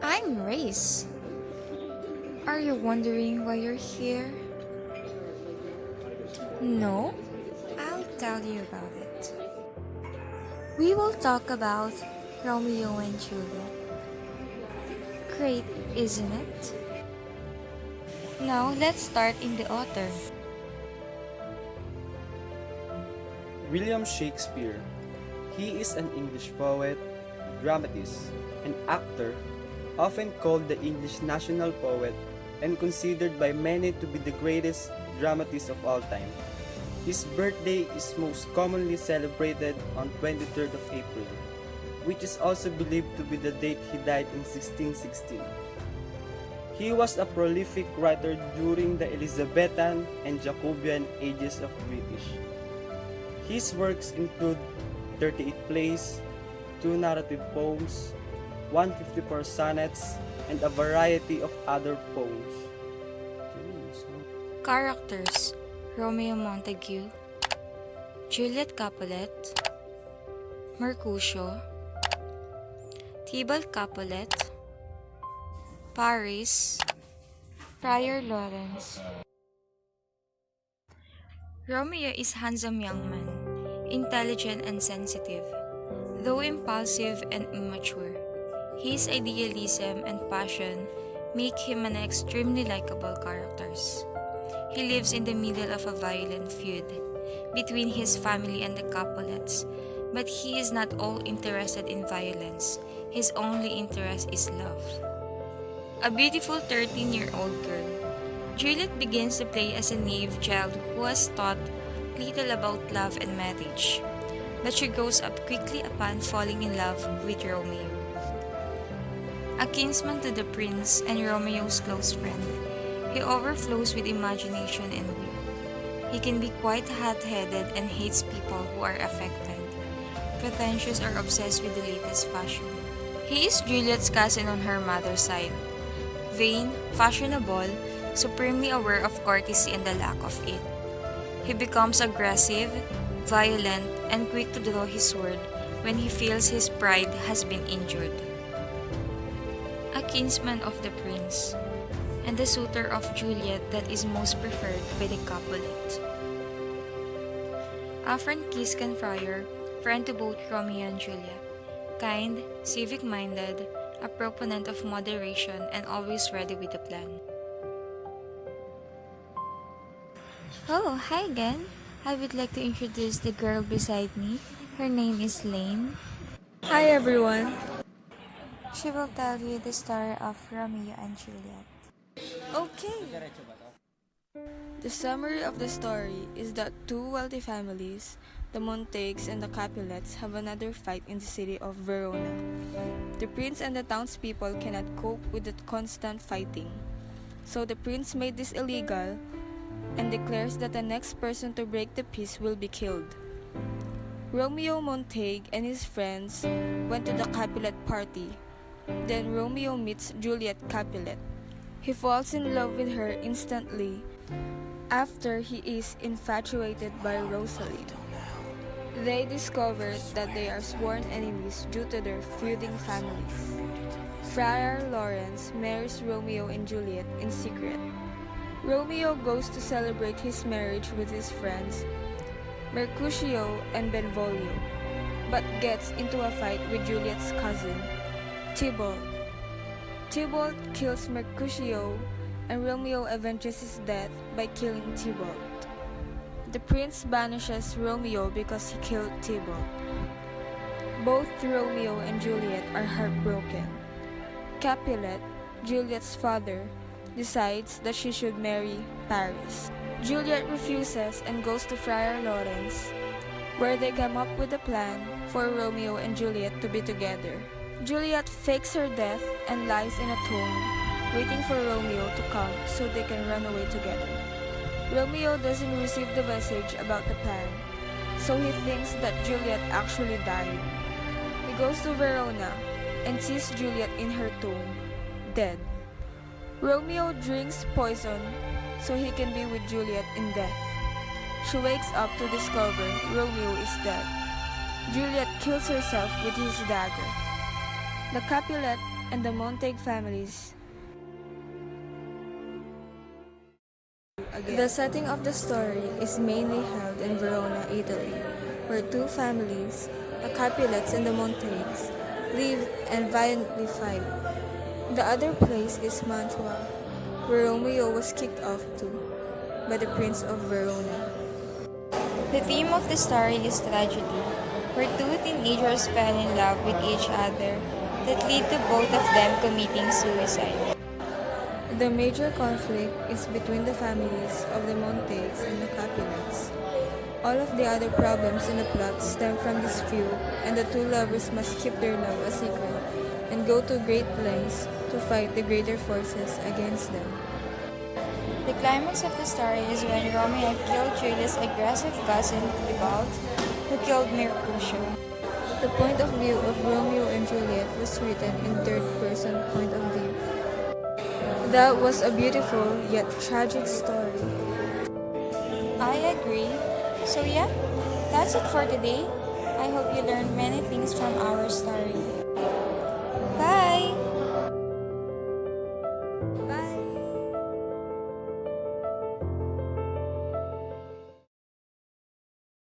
I'm Race. Are you wondering why you're here? No? I'll tell you about it. We will talk about Romeo and Juliet. Great, isn't it? Now let's start in the author. William Shakespeare. He is an English poet, dramatist, and actor, often called the English national poet and considered by many to be the greatest dramatist of all time. His birthday is most commonly celebrated on 23rd of April, which is also believed to be the date he died in 1616. He was a prolific writer during the Elizabethan and Jacobean ages of British. His works include 38 plays, 2 narrative poems, 154 sonnets, and a variety of other poems. Characters: Romeo Montague, Juliet Capulet, Mercutio, Tybalt Capulet, Paris, Friar Lawrence. Romeo is handsome young man, intelligent and sensitive. Though impulsive and immature, his idealism and passion make him an extremely likable character. He lives in the middle of a violent feud between his family and the Capulets, but he is not all interested in violence. His only interest is love. A beautiful 13-year-old girl, Juliet begins to play as a naive child who has taught little about love and marriage, but she grows up quickly upon falling in love with Romeo. A kinsman to the prince and Romeo's close friend, he overflows with imagination and wit. He can be quite hot-headed and hates people who are affected, pretentious or obsessed with the latest fashion. He is Juliet's cousin on her mother's side, vain, fashionable, supremely aware of courtesy and the lack of it. He becomes aggressive, violent, and quick to draw his sword when he feels his pride has been injured. A kinsman of the prince, and the suitor of Juliet that is most preferred by the Capulet. A Franciscan friar, friend to both Romeo and Juliet, kind, civic-minded, a proponent of moderation, and always ready with a plan. Oh, hi again. I would like to introduce the girl beside me. Her name is Lane. Hi everyone. She will tell you the story of Romeo and Juliet. Okay. The summary of the story is that two wealthy families, the Montagues and the Capulets, have another fight in the city of Verona. The prince and the townspeople cannot cope with the constant fighting, so the prince made this illegal and declares that the next person to break the peace will be killed. Romeo Montague and his friends went to the Capulet party. Then Romeo meets Juliet Capulet. He falls in love with her instantly after he is infatuated by Rosalie. They discover that they are sworn enemies due to their feuding families. Friar Lawrence marries Romeo and Juliet in secret. Romeo goes to celebrate his marriage with his friends, Mercutio and Benvolio, but gets into a fight with Juliet's cousin, Tybalt. Tybalt kills Mercutio, and Romeo avenges his death by killing Tybalt. The prince banishes Romeo because he killed Tybalt. Both Romeo and Juliet are heartbroken. Capulet, Juliet's father, decides that she should marry Paris. Juliet refuses and goes to Friar Lawrence, where they come up with a plan for Romeo and Juliet to be together. Juliet fakes her death and lies in a tomb, waiting for Romeo to come so they can run away together. Romeo doesn't receive the message about the plan, so he thinks that Juliet actually died. He goes to Verona and sees Juliet in her tomb, dead. Romeo drinks poison so he can be with Juliet in death. She wakes up to discover Romeo is dead. Juliet kills herself with his dagger. The Capulet and the Montague families. The setting of the story is mainly held in Verona, Italy, where two families, the Capulets and the Montagues, live and violently fight. The other place is Mantua, where Romeo was kicked off to by the Prince of Verona. The theme of the story is tragedy, where two teenagers fell in love with each other that lead to both of them committing suicide. The major conflict is between the families of the Montagues and the Capulets. All of the other problems in the plot stem from this feud, and the two lovers must keep their love a secret and go to great lengths to fight the greater forces against them. The climax of the story is when Romeo killed Juliet's aggressive cousin Tybalt, who killed Mercutio. The point of view of Romeo and Juliet was written in third-person point of view. That was a beautiful yet tragic story. I agree. So yeah, that's it for today. I hope you learned many things from our story.